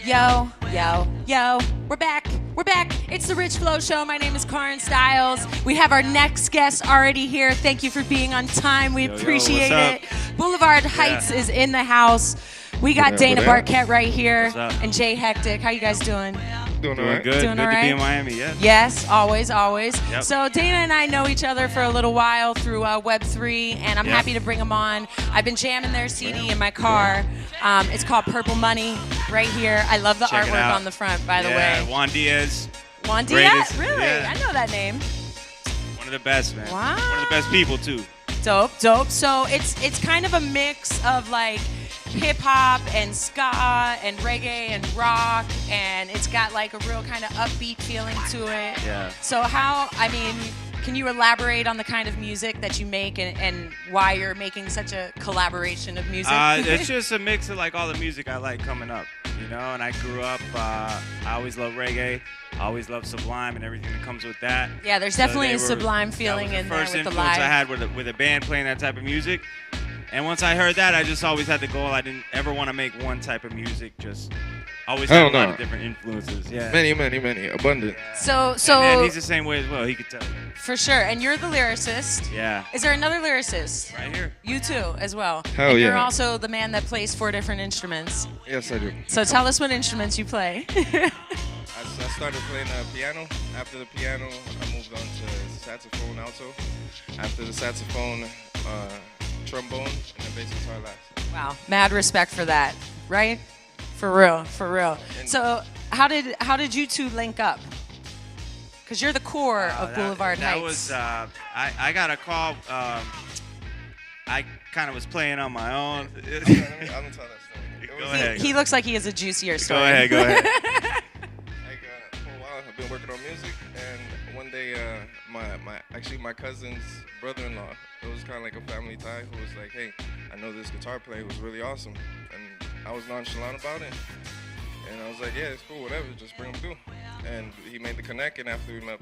Yo, yo, yo, we're back. We're back. It's the Rich Flow Show. My name is Kaaren Styles. We have our next guest already here. Thank you for being on time. We appreciate it. Boulevard Heights is in the house. We got Dana Barquette right here and Jay Hectic. How you guys doing? Doing all right. Good. Doing good all right? to be in Miami, yeah. Yes, always, always. Yep. So Dana and I know each other for a little while through Web3, and I'm happy to bring them on. I've been jamming their CD in my car. It's called Purple Money right here. I love the artwork on the front, by the way. Juan Diaz. Juan Greatest. Diaz? Really? Yeah. I know that name. One of the best, man. Wow. One of the best people, too. Dope, dope. So it's kind of a mix of like hip hop and ska and reggae and rock, and it's got like a real kind of upbeat feeling to it. Yeah. So can you elaborate on the kind of music that you make and why you're making such a collaboration of music? It's just a mix of like all the music I like coming up, you know. And I grew up. I always loved reggae. I always loved Sublime and everything that comes with that. Yeah, there's definitely a Sublime feeling in there with the live. First influence I had with a band playing that type of music. And once I heard that, I just always had the goal. I didn't ever want to make one type of music. Just always had a lot of different influences. Yeah. Many, abundant. So and he's the same way as well. He could tell you. For sure. And you're the lyricist. Yeah. Is there another lyricist? Right here. You too, as well. Hell and yeah. You're also the man that plays 4 different instruments. Yes, I do. So tell us what instruments you play. I started playing piano. After the piano, I moved on to saxophone, alto. After the saxophone, trombone, and then bass guitar last. Wow, mad respect for that, right? For real, for real. So how did you two link up? Because you're the core of Boulevard Heights. That was, I got a call. I kind of was playing on my own. I'm gonna tell that story. Go ahead. He looks like he has a juicier story. Go ahead. For a while, I've been working on music, and one day, my cousin's brother-in-law, it was kind of like a family tie, who was like, hey, I know this guitar player who's really awesome, and I was nonchalant about it, and I was like, yeah, it's cool, whatever, just bring him through, and he made the connect, and after we met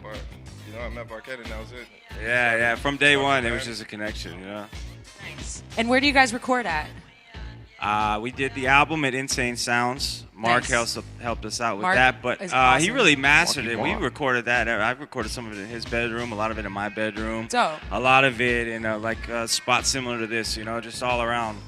I met Barquette, and that was it. Yeah, from day one, it was just a connection, you know. Nice. And where do you guys record at? We did the album at Insane Sounds. Mark helped us out with Mark that, but awesome. he really mastered it. Marky We recorded that. I recorded some of it in his bedroom, a lot of it in my bedroom. Dope. A lot of it in a spot similar to this, you know, just all around.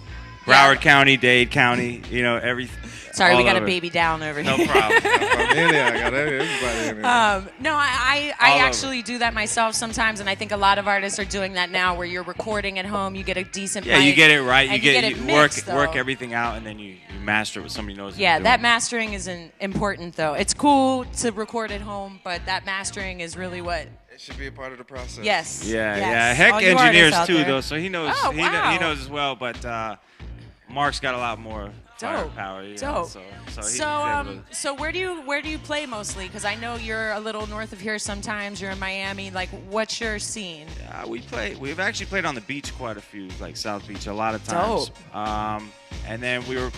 Broward County, Dade County, you know, everything. Sorry, we got over. a baby down over here. No problem. I got everybody in there. No, I actually do that myself sometimes, and I think a lot of artists are doing that now, where you're recording at home, you get a decent mic, you get it right. and You it mixed, work everything out, and then you master it with somebody who knows. Yeah, what that they're mastering is important, though. It's cool to record at home, but that mastering is really what. It should be a part of the process. Yes. doing. Yeah. Yes. Heck All you engineers artists out too, there. though, so he knows. Oh, wow. He knows as well, but Mark's got a lot more firepower. You know, Dope. so So where do you play mostly? Because I know you're a little north of here sometimes. You're in Miami. Like, what's your scene? We've actually played on the beach quite a few, like South Beach, a lot of times. Dope. And then we were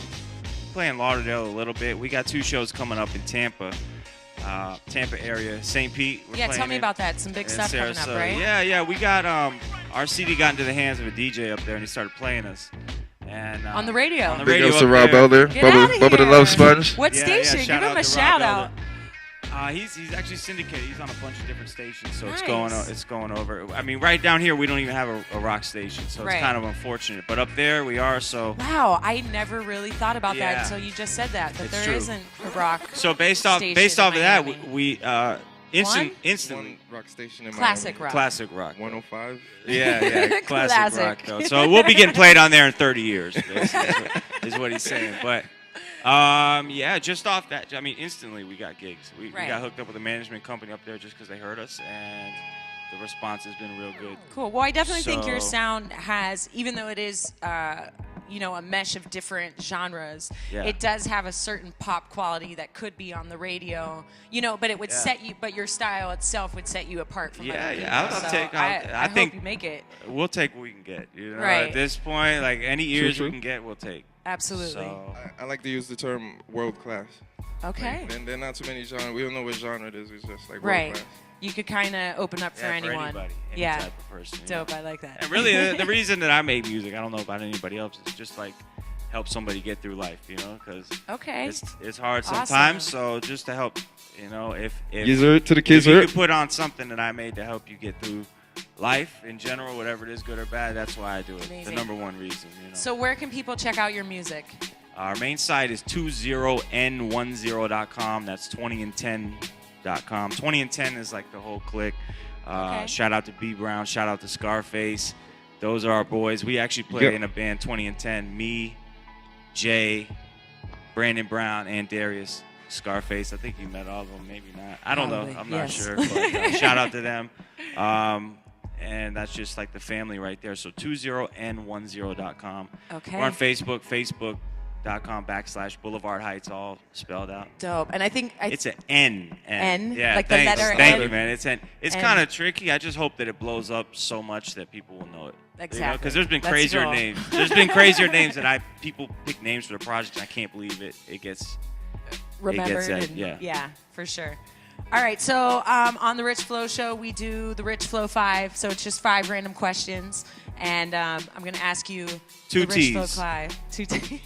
playing Lauderdale a little bit. We got 2 shows coming up in Tampa area, St. Pete. Yeah, tell me about that. Some big stuff coming up, right? Yeah. We got our CD got into the hands of a DJ up there, and he started playing us. And On the radio. On the Big radio ups to up Rob there. Elder, Get outta Bubba the here. Love Sponge. What Yeah, station? shout Give him out a to shout Rob out. Elder. He's actually syndicated. He's on a bunch of different stations, so Nice. it's going over. I mean, right down here we don't even have a rock station, so Right. it's kind of unfortunate. But up there we are. So I never really thought about that Yeah. until you just said that. That It's there true. not a rock. based off station of in that, Miami. we instantly One rock station in Classic Miami. rock. classic rock. 105. Yeah, classic Classic. rock though. So we'll be getting played on there in 30 years. Is what he's saying. But just off that, I mean, instantly we got gigs. We got hooked up with a management company up there just because they heard us, and the response has been real good. Cool. Well, I definitely think your So- sound has, even though it is, a mesh of different genres, Yeah. it does have a certain pop quality that could be on the radio, but it would set you, but your style itself would set you apart from other people. I I think hope you make it. we'll take what we can get. You know, Right. at this point, like any ears True. we can get, we'll take. Absolutely. So, I like to use the term world class. Okay. Like, there are not too many genres. We don't know what genre it is. It's just like world Right. class. You could kind of open up for yeah, anyone. for anybody, any yeah. type of person. Dope. I like that. And really, the reason that I make music, I don't know about anybody else, is just like help somebody get through life, you know, because Okay. it's hard Awesome. sometimes. So just to help, you know, if User to the if kids. you could put on something that I made to help you get through life in general, whatever it is, good or bad, that's why I do it. Amazing. The number one reason, you know. So where can people check out your music? Our main site is 20n10.com. That's 20and10.com. 20 and 10 is like the whole clique. Okay. Shout out to B Brown. Shout out to Scarface. Those are our boys. We actually play Yep. in a band, 20 and 10. Me, Jay, Brandon Brown, and Darius. Scarface. I think you met all of them. Maybe not. I don't Probably, know. I'm yes. not sure. But, shout out to them. And that's just like the family right there. So 20n10.com. Okay. We're on Facebook, facebook.com/Boulevard Heights, all spelled out. Dope. And I think It's an N. N? Yeah, Like the thanks. letter Thank N? you, man. It's N. It's N. kind of tricky. I just hope that it blows up so much that people will know it. Exactly. Because there's been That's crazier cool. names. There's been crazier names that people pick names for the project. And I can't believe it. It gets remembered. said, and, yeah. for sure. All right, so on the Rich Flow Show, we do the Rich Flow 5. So it's just 5 random questions, and I'm going to ask you Two the Rich Flow T's. 5. Two T's.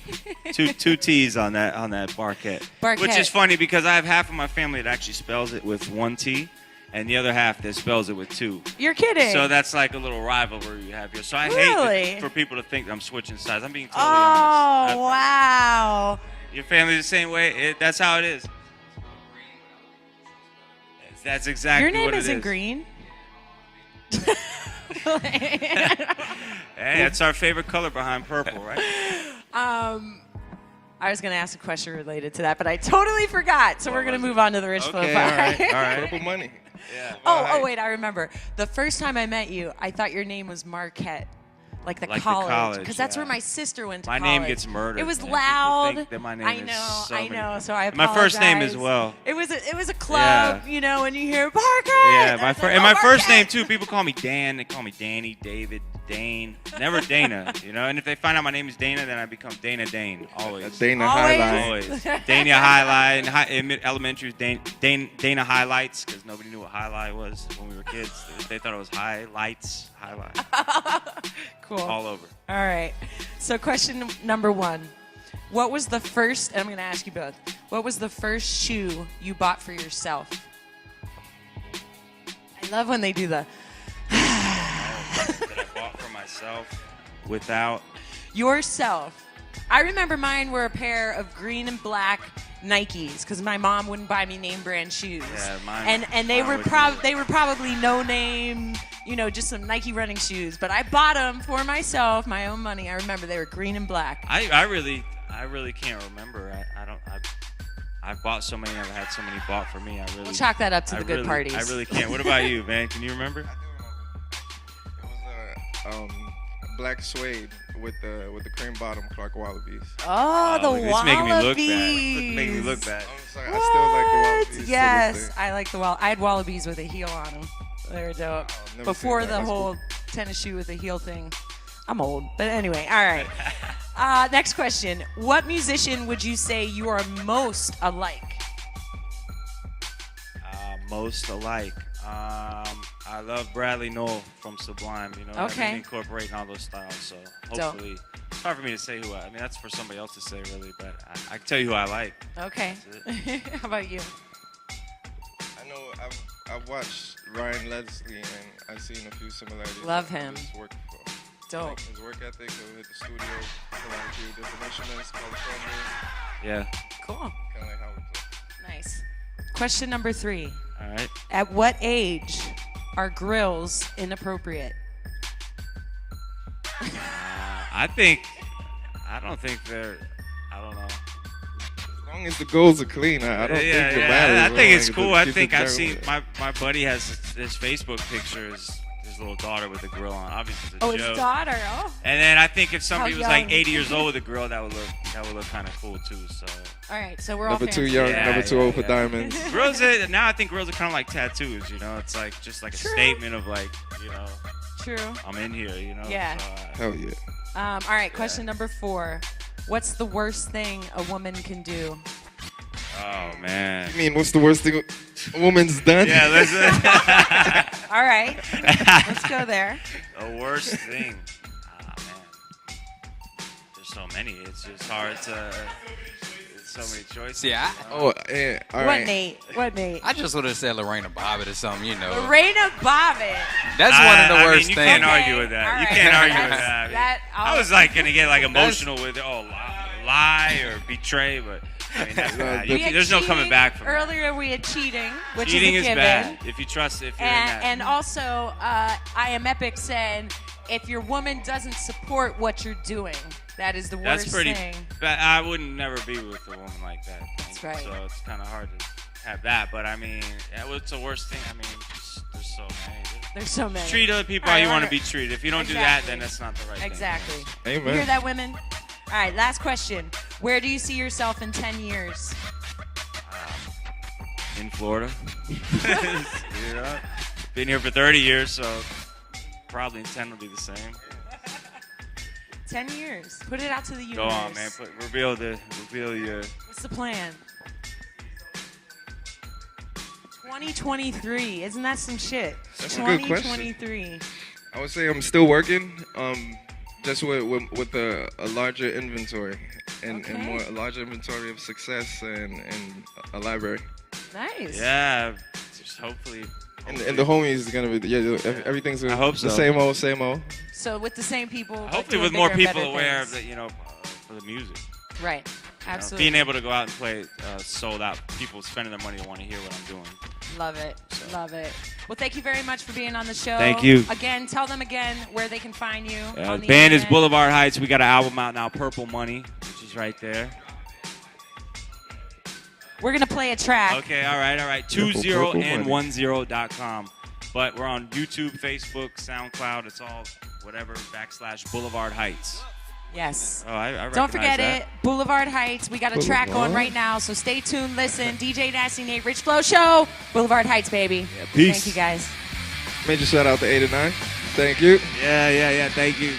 two T's on that Barquette. Which Barquette. is funny because I have half of my family that actually spells it with 1 T, and the other half that spells it with 2. You're kidding. So that's like a little rivalry you have here. So I Really? hate for people to think that I'm switching sides. I'm being totally oh, honest. wow. Your family's the same way. That's how it is. That's exactly Your name what it isn't is. green. Hey, that's our favorite color behind purple, right? I was going to ask a question related to that, but I totally forgot. So we're going to move on to the Rich Flow 5. Okay, all right. Purple money. Yeah. Oh, wait, I remember. The first time I met you, I thought your name was Marquette. Like the college. Because that's yeah. where my sister went to My college. name gets murdered. It was man. loud. People think that my name I is know, so I many- know. So I My apologize. first name as well. It was a club, Yeah. you know, when you hear Marquette. Yeah, my that's like, and my first name Marquette. too. People call me Dan. They call me Danny, David, Dane. Never Dana. You know, and if they find out my name is Dana, then I become Dana Dane. Always. Dana Always. Highline. Always. Dana Highlight. In elementary was Dana Highlights because nobody knew what highlight was when we were kids. They thought it was highlights. Highlight. Cool. All over. All right. So question number 1. What was the first, and I'm going to ask you both, what was the first shoe you bought for yourself? I love when they do the, That I bought for myself without. yourself. I remember mine were a pair of green and black Nikes because my mom wouldn't buy me name brand shoes. Yeah, mine. And they mine were would be- they were probably no name, you know, just some Nike running shoes. But I bought them for myself, my own money. I remember they were green and black. I really can't remember. I bought so many. I've had so many bought for me. We'll chalk that up to the good parties. I really can't. What about you, man? Can you remember? I do remember. It was black suede with the cream bottom Clark Wallabies. Oh, the It's Wallabies. making me look bad. It's making me look bad. I'm sorry, I still like the Wallabies. to this Yes, day. I like the I had Wallabies with a heel on them. They were dope. I've never Before seen the that. That's whole cool. tennis shoe with a heel thing. I'm old, but anyway. All right. Next question. What musician would you say you are most alike? Most alike. I love Bradley Noel from Sublime. You know, Okay. I'm incorporating all those styles. So hopefully, it's hard for me to say who I mean, that's for somebody else to say, really. But I can tell you who I like. Okay. That's How about you? I know I've watched Ryan Leslie and I've seen a few similarities. Love with him. His work. Dope. Like his work ethic. He'll hit the studio, pull out a few different instruments, California, Yeah. Cool. kind of like how we play. Nice. Question number 3. All right. At what age are grills inappropriate? I don't think they're. I don't know. As long as the goals are clean, I don't think it matters. I think it's Like, cool. just I keep think it I've general. seen my buddy has this Facebook picture his little daughter with a grill on. Obviously, it's a Oh, joke. his daughter. Oh. And then I think if somebody How was like young? 80 years old with a grill, that would look kind of cool too. So All right, so we're all Number fans. 2 young, Yeah, number 2 yeah, old for yeah. diamonds. grills now I think grills are kind of like tattoos. You know, it's like just like a True. statement of like, you know, True. I'm in here. You know. Yeah. So, Hell yeah. All right, question number 4. What's the worst thing a woman can do? Oh man. You mean, what's the worst thing a woman's done? Yeah, let's. All right. Let's go there. The worst thing. Ah man. There's so many. It's just hard to. There's so many choices. Yeah. Oh, yeah. All What, right. Nate? What, Nate? I just would have said Lorena Bobbitt or something, you know. Lorena Bobbitt. That's one of the worst you things. can't Okay, argue with that. all You right. can't argue with That's- that. I was like gonna get like emotional with lie or betray, but I mean that's bad. We had There's no coming cheating. back from that. Earlier we had cheating, which Cheating is is a given. bad. If you trust, if you're in that. And also, I Am Epic said, if your woman doesn't support what you're doing, that is the worst That's pretty thing. bad. I wouldn't never be with a woman like that. That's right. So it's kind of hard to have that. But I mean, what's the worst thing? I mean, there's so many. There's so many. Treat other people All how right, you want to Leonard. be treated. If you don't do Exactly. that, then that's not the right Exactly. thing. Amen. You hear that, women? All right, last question. Where do you see yourself in 10 years? In Florida. You know? Been here for 30 years, so probably in 10 will be the same. 10 years. Put it out to the universe. Go on, man. Reveal your. What's the plan? 2023. Isn't that some shit? That's a good question. 2023. I would say I'm still working, just with a larger inventory and Okay. a larger inventory of success and a library. Nice. Yeah, just hopefully. And the homies is gonna be everything's I hope so. the same old. So with the same people. but Hopefully, doing with more bigger and people better aware of things. the, for the music. Right. You know, Absolutely. being able to go out and play sold out, people spending their money want to hear what I'm doing. Love it. Love it. Well, thank you very much for being on the show. Thank you. Again, tell them again where they can find you. On The the band is internet. Boulevard Heights. We got an album out now, Purple Money, which is right there. We're going to play a track. Okay, all right. Purple 20and10.com. But we're on YouTube, Facebook, SoundCloud. It's all whatever, /Boulevard Heights. Yes. Oh, I Don't forget recognize it. Boulevard Heights. We got a track Boulevard. on right now, so stay tuned. Listen. DJ Nasty Nate, Rich Flow Show. Boulevard Heights, baby. Peace. Thank you, guys. Major shout out to 8 and 9. Thank you. Yeah. Thank you.